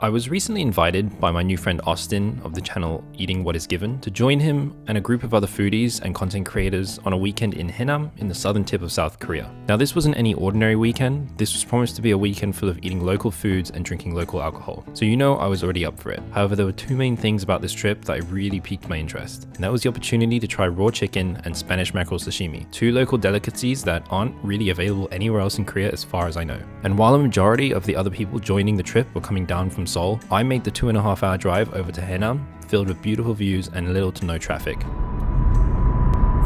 I was recently invited by my new friend Austin of the channel Eating What Is Given to join him and a group of other foodies and content creators on a weekend in Haenam in the southern tip of South Korea. Now this wasn't any ordinary weekend, this was promised to be a weekend full of eating local foods and drinking local alcohol. So you know I was already up for it. However, there were two main things about this trip that really piqued my interest. And that was the opportunity to try raw chicken and Spanish mackerel sashimi, two local delicacies that aren't really available anywhere else in Korea as far as I know. And while a majority of the other people joining the trip were coming down from Seoul, I made the 2.5 hour drive over to Haenam, filled with beautiful views and little to no traffic.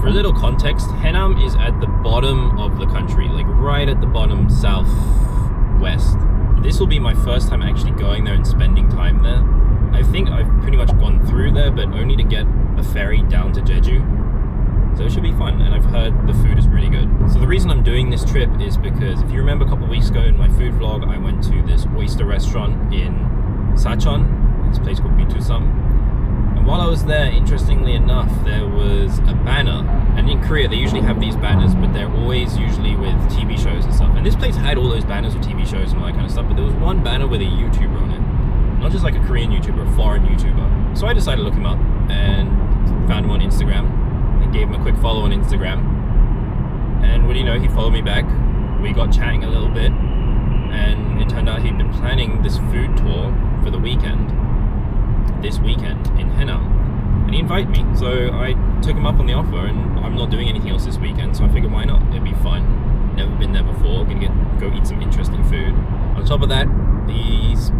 For a little context, Haenam is at the bottom of the country, like right at the bottom southwest. This will be my first time actually going there and spending time there. I think I've pretty much gone through there, but only to get a ferry down to Jeju. So it should be fun, and I've heard the food is really good. So the reason I'm doing this trip is because if you remember a couple of weeks ago in my food vlog, I went to this oyster restaurant in Sachon, this place called Bitusam. And while I was there, interestingly enough, there was a banner. And in Korea, they usually have these banners, but they're always usually with TV shows and stuff. And this place had all those banners with TV shows and all that kind of stuff, but there was one banner with a YouTuber on it. Not just like a Korean YouTuber, a foreign YouTuber. So I decided to look him up and found him on Instagram and gave him a quick follow on Instagram. And what do you know, he followed me back. We got chatting a little bit. And it turned out he'd been planning this food tour for the weekend, this weekend in Haenam, and he invited me. So I took him up on the offer, and I'm not doing anything else this weekend, so I figured why not? It'd be fun. Never been there before. Gonna go eat some interesting food. On top of that, he's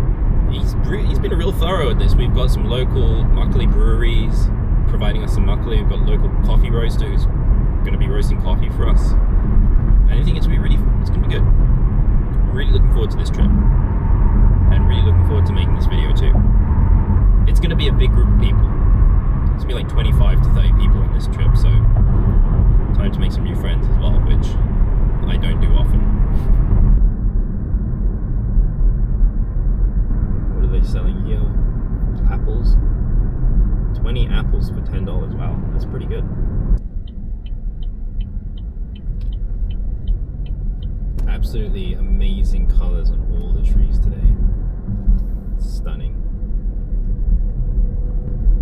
been real thorough at this. We've got some local makgeolli breweries providing us some makgeolli. We've got local coffee roaster who's going to be roasting coffee for us. And I think it's going to be good. Really looking forward to this trip, and really looking forward to making this video too. It's going to be a big group of people. It's going to be like 25 to 30 people on this trip, so time to make some new friends as well, which I don't do often. What are they selling here? Apples. 20 apples for $10. Wow, that's pretty good. Absolutely amazing colors on all the trees today. Stunning.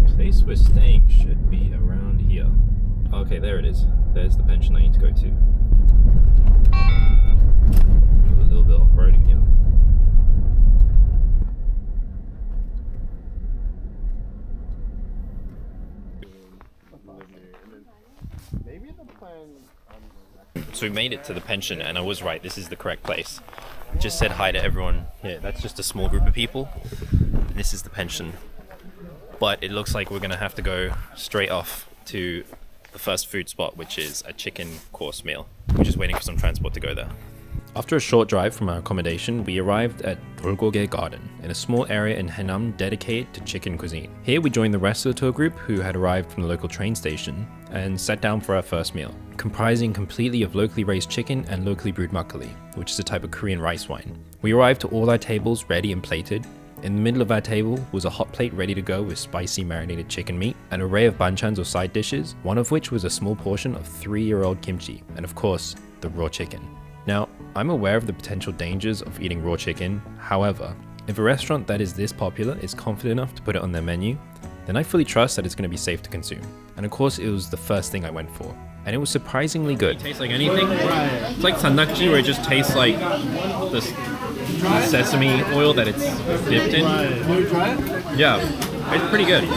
The place we're staying should be around here. Okay, there it is. There's the pension I need to go to. Do a little bit of off-roading here. So we made it to the pension, and I was right, this is the correct place. Just said hi to everyone. Yeah, that's just a small group of people. This is the pension. But it looks like we're gonna have to go straight off to the first food spot, which is a chicken course meal. We're just waiting for some transport to go there. After a short drive from our accommodation, we arrived at Dolgoge Garden, in a small area in Haenam dedicated to chicken cuisine. Here we joined the rest of the tour group who had arrived from the local train station and sat down for our first meal, comprising completely of locally raised chicken and locally brewed makgeolli, which is a type of Korean rice wine. We arrived to all our tables ready and plated. In the middle of our table was a hot plate ready to go with spicy marinated chicken meat, an array of banchans or side dishes, one of which was a small portion of 3-year-old kimchi, and of course, the raw chicken. Now, I'm aware of the potential dangers of eating raw chicken. However, if a restaurant that is this popular is confident enough to put it on their menu, then I fully trust that it's going to be safe to consume. And of course, it was the first thing I went for. And it was surprisingly good. It tastes like anything. It's like sannakji, where it just tastes like the sesame oil that it's dipped in. Yeah, it's pretty good.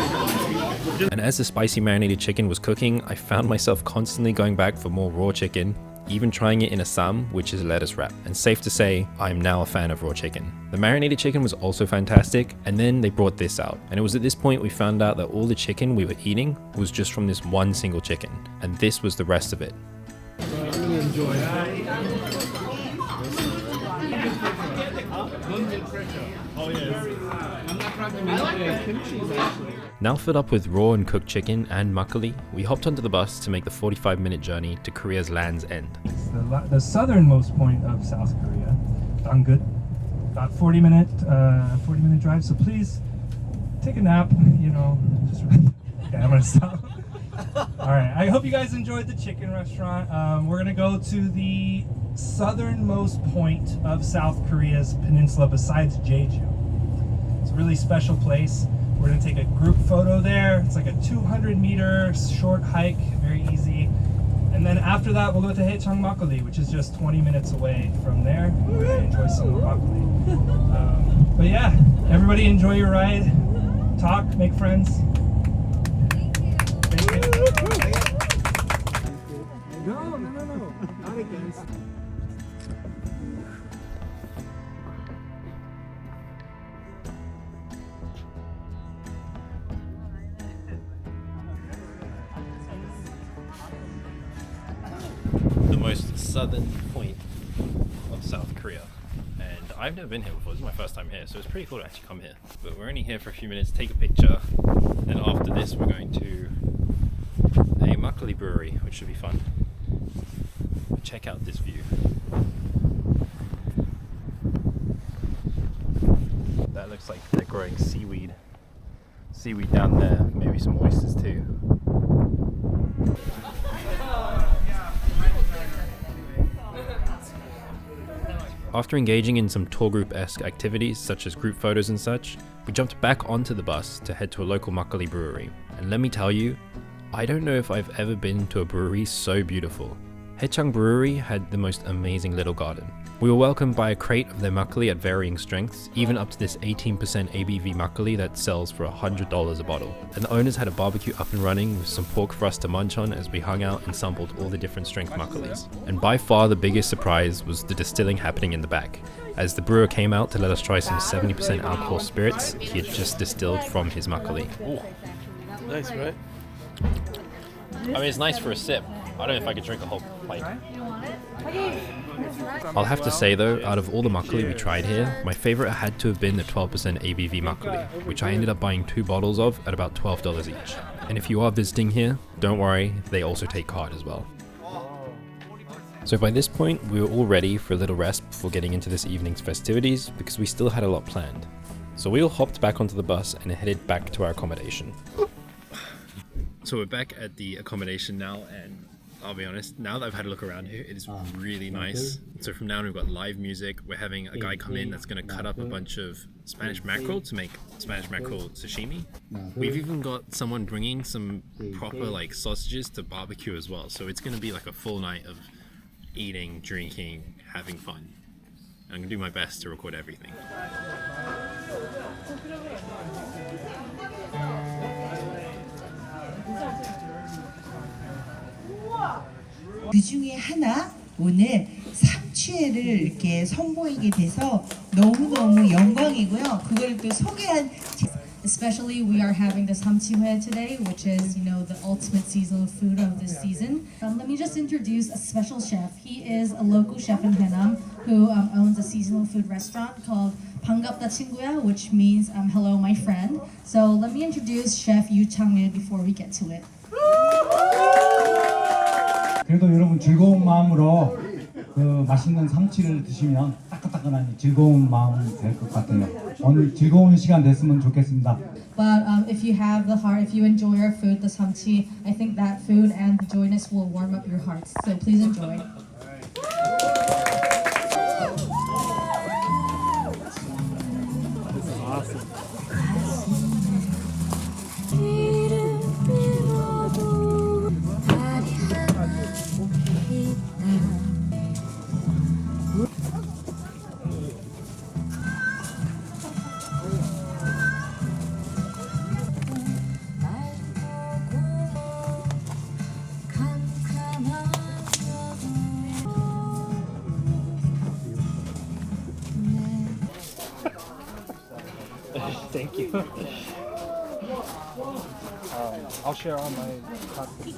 And as the spicy marinated chicken was cooking, I found myself constantly going back for more raw chicken, even trying it in a sam, which is a lettuce wrap. And safe to say, I'm now a fan of raw chicken. The marinated chicken was also fantastic, and then they brought this out. And it was at this point we found out that all the chicken we were eating was just from this one single chicken, and this was the rest of it. I really enjoy that. Oh yeah. I like kimchi actually. Now filled up with raw and cooked chicken and makgeolli, we hopped onto the bus to make the 45-minute journey to Korea's Land's End. The southernmost point of South Korea, Dangut. About 40-minute drive. So please take a nap. You know, just okay, I'm gonna stop. All right. I hope you guys enjoyed the chicken restaurant. We're gonna go to the southernmost point of South Korea's peninsula besides Jeju. So a really special place. We're gonna take a group photo there. It's like a 200-meter short hike, very easy. And then after that, we'll go to Haechang Makgeolli, which is just 20 minutes away from there. We're gonna enjoy some more makgeolli. But yeah, everybody enjoy your ride. Talk, make friends. Thank you. No. Not against. The most southern point of South Korea, and I've never been here before. This is my first time here, so it's pretty cool to actually come here. But we're only here for a few minutes, take a picture, and after this we're going to a makgeolli brewery, which should be fun. Check out this view. That looks like they're growing seaweed down there, maybe some oysters too. After engaging in some tour group-esque activities such as group photos and such, we jumped back onto the bus to head to a local makgeolli brewery. And let me tell you, I don't know if I've ever been to a brewery so beautiful. Haechang Brewery had the most amazing little garden. We were welcomed by a crate of their makgeolli at varying strengths, even up to this 18% ABV makgeolli that sells for $100 a bottle. And the owners had a barbecue up and running with some pork for us to munch on as we hung out and sampled all the different strength makgeollis. And by far the biggest surprise was the distilling happening in the back, as the brewer came out to let us try some 70% alcohol spirits he had just distilled from his makgeolli. Ooh, nice, right? I mean, it's nice for a sip. I don't know if I could drink a whole pint. I'll have to say though, out of all the makgeolli we tried here, my favorite had to have been the 12% ABV makgeolli, which I ended up buying 2 bottles of at about $12 each. And if you are visiting here, don't worry, they also take card as well. So by this point, we were all ready for a little rest before getting into this evening's festivities because we still had a lot planned. So we all hopped back onto the bus and headed back to our accommodation. So we're back at the accommodation now, and I'll be honest, now that I've had a look around here, it is really nice. So from now on we've got live music, we're having a guy come in that's going to cut up a bunch of Spanish mackerel to make Spanish mackerel sashimi. We've even got someone bringing some proper like sausages to barbecue as well, so it's going to be like a full night of eating, drinking, having fun. I'm going to do my best to record everything. 그 중에 하나 오늘 삼치회를 이렇게 선보이게 돼서 너무너무 영광이고요. 그걸 또 소개한 Especially we are having this hamchihoe today, which is, you know, the ultimate seasonal food of this season. Let me just introduce a special chef. He is a local chef in Haenam who owns a seasonal food restaurant called 반갑다 친구야, which means hello my friend. So let me introduce Chef Yu Chang-il before we get to it. 그래도 여러분 즐거운 마음으로 그 맛있는 삼치를 드시면 따끈따끈한 즐거운 마음이 될 것 같아요. 오늘 즐거운 시간 됐으면 좋겠습니다. But if you have the heart, if you enjoy our food, the samchi, I think that food and the joyness will warm up your hearts. So please enjoy. This is awesome. Thank you. I'll share all my copies.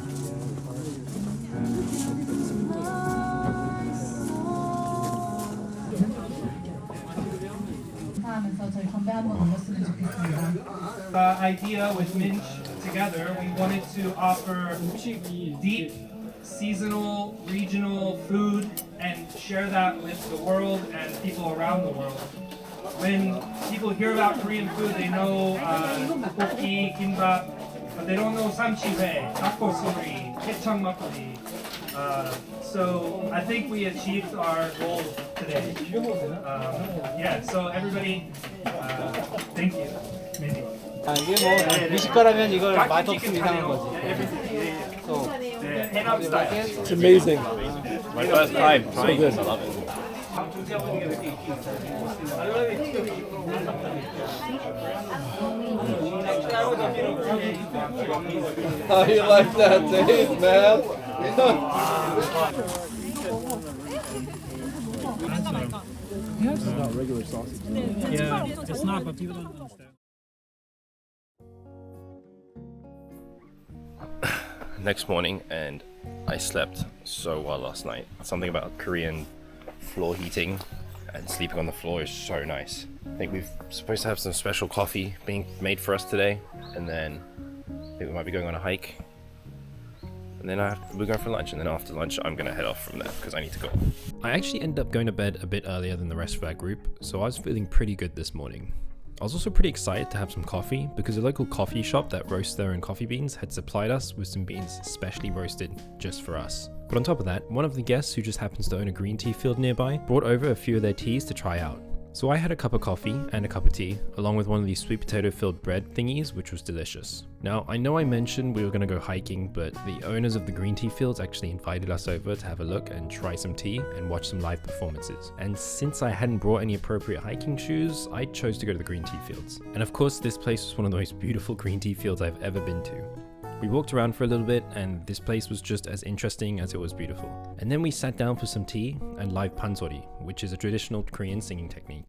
The idea with Minch together, we wanted to offer deep, seasonal, regional food and share that with the world and people around the world. When people hear about Korean food, they know tteokbokki, kimbap, but they don't know samchihoe, dakgosuri, haechang makgeolli. So I think we achieved our goal today. Yeah, so everybody, thank you. Maybe. 이게 뭐 미식가라면 이걸 맛없음 이상한 거지. So, Haenam style. it's amazing. My first time trying this, I love it. How you like that taste, man? Yeah, it's not, but people don't understand. Next morning, and I slept so well last night. Something about Korean floor heating and sleeping on the floor is so nice. I think we're supposed to have some special coffee being made for us today, and then I think we might be going on a hike. And then we're going for lunch, and then after lunch I'm gonna head off from there because I need to go. I actually ended up going to bed a bit earlier than the rest of our group, so I was feeling pretty good this morning. I was also pretty excited to have some coffee because a local coffee shop that roasts their own coffee beans had supplied us with some beans specially roasted just for us. But on top of that, one of the guests who just happens to own a green tea field nearby brought over a few of their teas to try out. So I had a cup of coffee and a cup of tea, along with one of these sweet potato filled bread thingies, which was delicious. Now, I know I mentioned we were going to go hiking, but the owners of the green tea fields actually invited us over to have a look and try some tea and watch some live performances. And since I hadn't brought any appropriate hiking shoes, I chose to go to the green tea fields. And of course, this place was one of the most beautiful green tea fields I've ever been to. We walked around for a little bit, and this place was just as interesting as it was beautiful. And then we sat down for some tea and live pansori, which is a traditional Korean singing technique.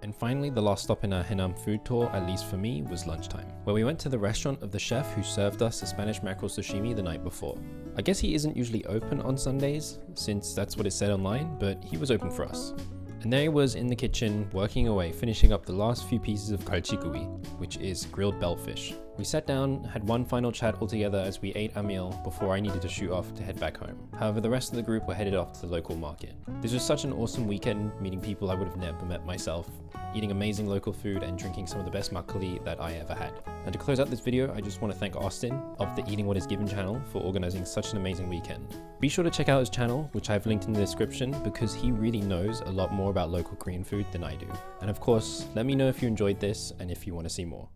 And finally, the last stop in our Haenam food tour, at least for me, was lunchtime, where we went to the restaurant of the chef who served us a Spanish mackerel sashimi the night before. I guess he isn't usually open on Sundays, since that's what it said online, but he was open for us. And there he was in the kitchen, working away, finishing up the last few pieces of galchigui, which is grilled bellfish. We sat down, had one final chat all together as we ate our meal before I needed to shoot off to head back home. However, the rest of the group were headed off to the local market. This was such an awesome weekend, meeting people I would have never met myself, eating amazing local food and drinking some of the best makgeolli that I ever had. And to close out this video, I just want to thank Austin of the Eating What Is Given channel for organizing such an amazing weekend. Be sure to check out his channel, which I've linked in the description, because he really knows a lot more about local Korean food than I do. And of course, let me know if you enjoyed this and if you want to see more.